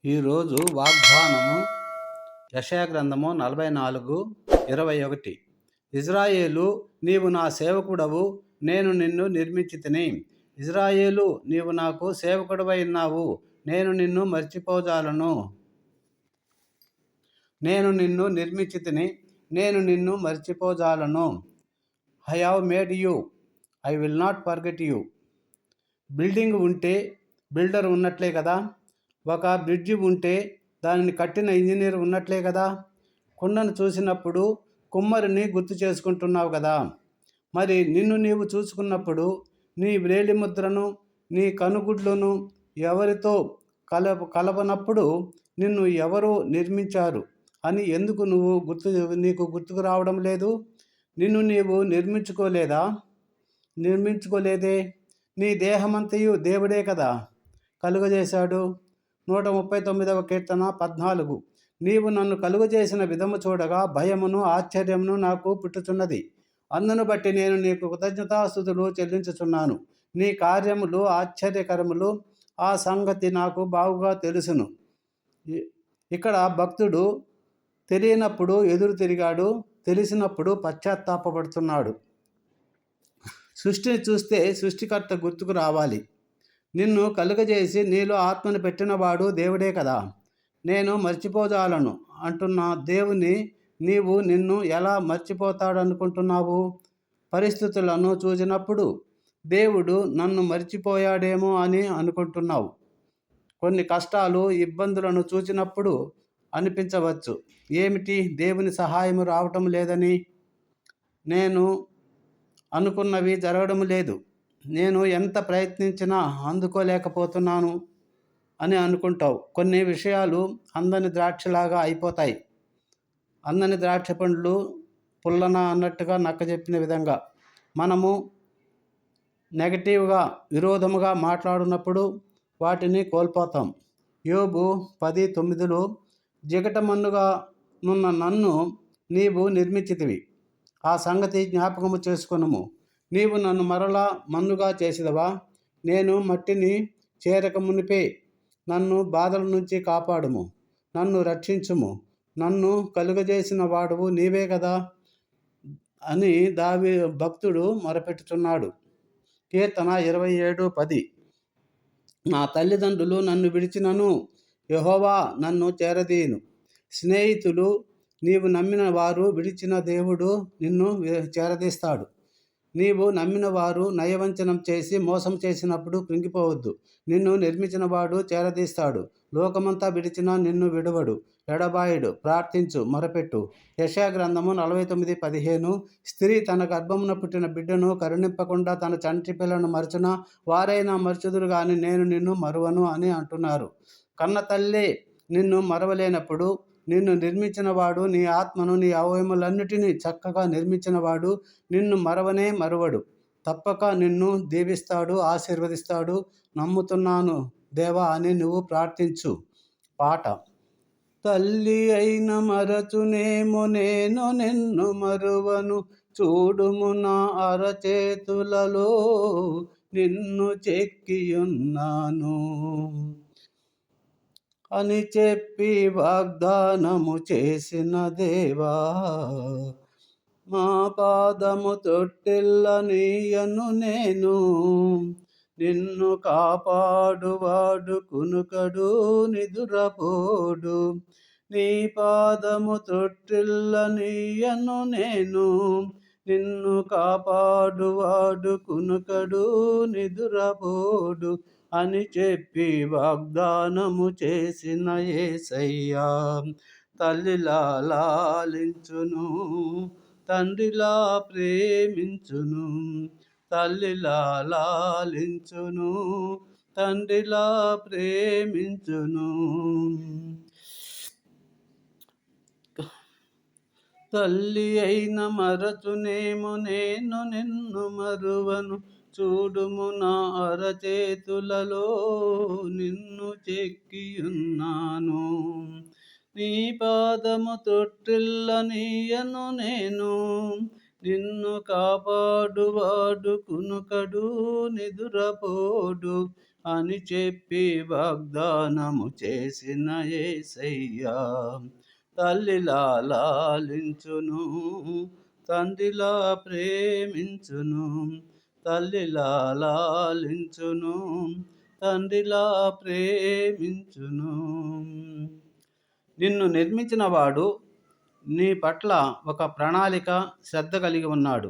ఈరోజు వాగ్దానము యెషయా గ్రంథము 44:21. ఇజ్రాయేలు, నీవు నా సేవకుడవు, నేను నిన్ను నిర్మించితిని. ఇజ్రాయేలు, నీవు నాకు సేవకుడవై ఉన్నావు, నేను నిన్ను మర్చిపోజాలను. నేను నిన్ను నిర్మించితిని, నేను నిన్ను మర్చిపోజాలను. I have made you, I will not forget you. Building ఉంటే బిల్డర్ ఉన్నట్లే కదా. ఒక బ్రిడ్జి ఉంటే దానిని కట్టిన ఇంజనీర్ ఉన్నట్లే కదా. కుండను చూసినప్పుడు కుమ్మరిని గుర్తు చేసుకుంటున్నావు కదా. మరి నిన్ను నీవు చూసుకున్నప్పుడు నీ వేలిముద్రను, నీ కనుగుడ్లను ఎవరితో కలపనప్పుడు నిన్ను ఎవరు నిర్మించారు అని ఎందుకు నీకు గుర్తుకు రావడం లేదు? నిన్ను నీవు నిర్మించుకోలేదే. నీ దేహమంతయు దేవుడే కదా కలుగజేశాడు. 139వ కీర్తన 14. నీవు నన్ను కలుగజేసిన విధము చూడగా భయమును ఆశ్చర్యమును నాకు పుట్టుచున్నది. అందును బట్టి నేను నీకు కృతజ్ఞతాస్తుతులు చెల్లించుచున్నాను. నీ కార్యములు ఆశ్చర్యకరములు, ఆ సంగతి నాకు బాగుగా తెలుసును. ఇక్కడ భక్తుడు తెలియనప్పుడు ఎదురు తిరిగాడు, తెలిసినప్పుడు పశ్చాత్తాపడుతున్నాడు. సృష్టిని చూస్తే సృష్టికర్త గుర్తుకు రావాలి. నిన్ను కలుగజేసి నీలో ఆత్మను పెట్టినవాడు దేవుడే కదా. నేను మర్చిపోజాలను అంటున్న దేవుని నీవు నిన్ను ఎలా మర్చిపోతాడనుకుంటున్నావు? పరిస్థితులను చూసినప్పుడు దేవుడు నన్ను మర్చిపోయాడేమో అని అనుకుంటున్నావు. కొన్ని కష్టాలు, ఇబ్బందులను చూసినప్పుడు అనిపించవచ్చు, ఏమిటి దేవుని సహాయము రావటం లేదని, నేను అనుకున్నవి జరగడం లేదు, నేను ఎంత ప్రయత్నించినా అందుకోలేకపోతున్నాను అని అనుకుంటావు. కొన్ని విషయాలు అందని ద్రాక్షలాగా అయిపోతాయి. అందని ద్రాక్ష పండ్లు పుల్లన అన్నట్టుగా నక్కజెప్పిన విధంగా మనము నెగటివ్గా, విరోధముగా మాట్లాడినప్పుడు వాటిని కోల్పోతాం. యోబు 10:9 జిగటమన్నుగా నున్న నన్ను నీవు నిర్మించితివి, ఆ సంగతి జ్ఞాపకము చేసుకొనుము. నీవు నన్ను మరలా మన్నుగా చేసిదవా? నేను మట్టిని చేరక మునిపే నన్ను బాధల నుంచి కాపాడుము, నన్ను రక్షించుము. నన్ను కలుగజేసిన వాడువు నీవే కదా అని భక్తుడు మొరపెట్టుచున్నాడు. కీర్తన 27:10. నా తల్లిదండ్రులు నన్ను విడిచినను యెహోవా నన్ను చేరదీయును. స్నేహితులు, నీవు నమ్మిన వారు విడిచిన దేవుడు నిన్ను చేరదీస్తాడు. నీవు నమ్మిన వారు నయవంచనం చేసి మోసం చేసినప్పుడు కృంగిపోవద్దు. నిన్ను నిర్మించిన వాడు చేరదీస్తాడు. లోకమంతా విడిచినా నిన్ను విడువడు, ఎడబాయుడు. ప్రార్థించు, మొరపెట్టు. యెషయా గ్రంథము 49:15. స్త్రీ తన గర్భమున పుట్టిన బిడ్డను కరుణింపకుండా తన చంటి పిల్లను మరచునా వారైనా మరచుదురు గాని నేను నిన్ను మరువను అని అంటున్నారు. కన్న తల్లే నిన్ను మరవలేనప్పుడు నిన్ను నిర్మించినవాడు, నీ ఆత్మను, నీ అవయములన్నిటినీ చక్కగా నిర్మించినవాడు నిన్ను మరవనే మరువడు. తప్పక నిన్ను దీవిస్తాడు, ఆశీర్వదిస్తాడు. నమ్ముతున్నాను దేవా అని నువ్వు ప్రార్థించు. పాట. తల్లి అయిన మరచునేమో నేను నిన్ను మరువను, చూడుము నా అరచేతులలో నిన్ను చెక్కియున్నాను అని చెప్పి వాగ్దానము చేసిన దేవా, మా పాదము తొట్టిల్లనీయను నేను, నిన్ను కాపాడువాడు కునుకడు నిదురపోడు. నీ పాదము తొట్టిల్లనీయను నేను, నిన్ను కాపాడువాడు కునుకడు నిదురపోడు అని చెప్పి వాగ్దానము చేసిన యేసయ్యా, తల్లిలా లాలించును, తండ్రిలా ప్రేమించును. తల్లిలా లాలించును, తండ్రిలా ప్రేమించును. తల్లి అయిన మరచునేమో నేను నిన్ను మరువను, చూడుము నా అరచేతులలో నిన్ను చెక్కియున్నాను. నీ పాదము తొట్టిల్లనీయను నేను, నిన్ను కాపాడువాడు కునుకడు నిదురపోడు అని చెప్పి వాగ్దానము చేసిన యేసయ్యా తల్లిలా లాలించును, తండ్రిలా ప్రేమించును, తల్లిలా లాలించును, తండ్రిలా ప్రేమించును. నిన్ను నిర్మించిన వాడు నీ పట్ల ఒక ప్రణాళిక, శ్రద్ధ కలిగి ఉన్నాడు.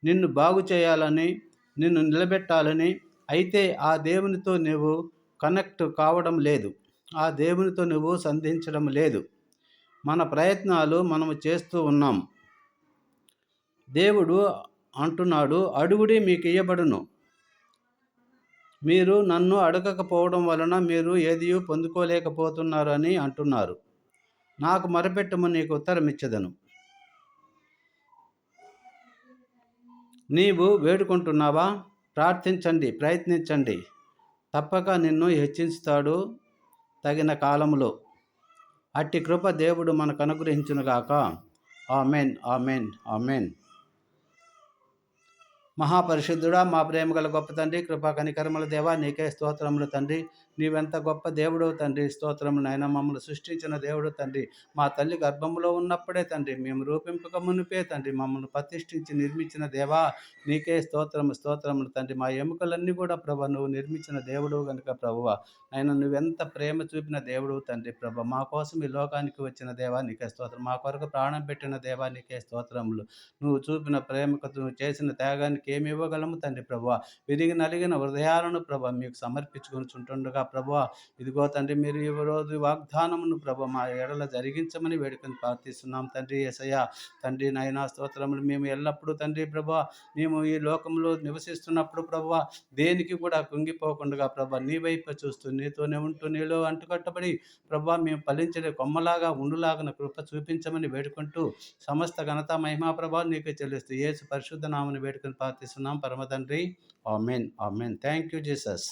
నిన్ను బాగు చేయాలని, నిన్ను నిలబెట్టాలని. అయితే ఆ దేవునితో నువ్వు కనెక్ట్ కావడం లేదు, ఆ దేవునితో నువ్వు సంధించడం లేదు. మన ప్రయత్నాలు మనము చేస్తూ ఉన్నాం. దేవుడు అంటున్నాడు, అడుగుడి మీకు ఇయ్యబడును. మీరు నన్ను అడగకపోవడం వలన మీరు ఏదియూ పొందుకోలేకపోతున్నారు అని అంటున్నారు. నాకు మొరపెట్టుము, నీకు ఉత్తరం ఇచ్చెదను. నీవు వేడుకుంటున్నావా? ప్రార్థించండి, ప్రయత్నించండి. తప్పక నిన్ను హెచ్చించుతాడు తగిన కాలములో. అట్టి కృప దేవుడు మనకు అనుగ్రహించునుగాక. Amen, amen, amen. మహాపరిశుద్ధుడా, మా ప్రేమగల గొప్ప తండ్రి, కృపా కనికరముల దేవా, నీకే స్తోత్రములు తండ్రి. నీవెంత గొప్ప దేవుడు తండ్రి. స్తోత్రములు నాయన. మమ్మల్ని సృష్టించిన దేవుడు తండ్రి. మా తల్లి గర్భంలో ఉన్నప్పుడే తండ్రి, మేము రూపింపక మునిపే తండ్రి మమ్మల్ని ప్రతిష్ఠించి నిర్మించిన దేవా, నీకే స్తోత్రములు తండ్రి. మా ఎముకలన్నీ కూడా ప్రభ నువ్వు నిర్మించిన దేవుడు కనుక ప్రభువ ఆయన నువ్వెంత ప్రేమ చూపిన దేవుడు తండ్రి ప్రభ. మా కోసం ఈ లోకానికి వచ్చిన దేవా, నీకే స్తోత్రం. మా కొరకు ప్రాణం పెట్టిన దేవా, నీకే స్తోత్రములు. నువ్వు చూపిన ప్రేమకు, నువ్వు చేసిన త్యాగానికి ఏమి ఇవ్వగలము తండ్రి ప్రభువ. విరిగి నలిగిన హృదయాలను ప్రభ మీకు సమర్పించుకొని చుంటుండగా ప్రభువ, ఇదిగో తండ్రి మీరు ఈ రోజు వాగ్దానమును ప్రభ మా ఎడల జరిగించమని వేడుకొని ప్రార్థిస్తున్నాం తండ్రి. యేసయ్య తండ్రి నాయనా స్తోత్రములు. మేము ఎల్లప్పుడూ తండ్రి ప్రభ మేము ఈ లోకంలో నివసిస్తున్నప్పుడు ప్రభువ దేనికి కూడా కుంగిపోకుండా ప్రభ నీ వైపు చూస్తూ, నీతోనే ఉంటూ, నీలో అంటుకట్టబడి ప్రభ మేము ఫలించే కొమ్మలాగా ఉండులాగిన కృప చూపించమని వేడుకుంటూ, సమస్త ఘనత మహిమా ప్రభావం నీకే చెల్లిస్తూ యేసు పరిశుద్ధ నామమున వేడుకొని ప్రార్థిస్తున్నాం పరమ తండ్రి. Amen, amen. Thank you Jesus.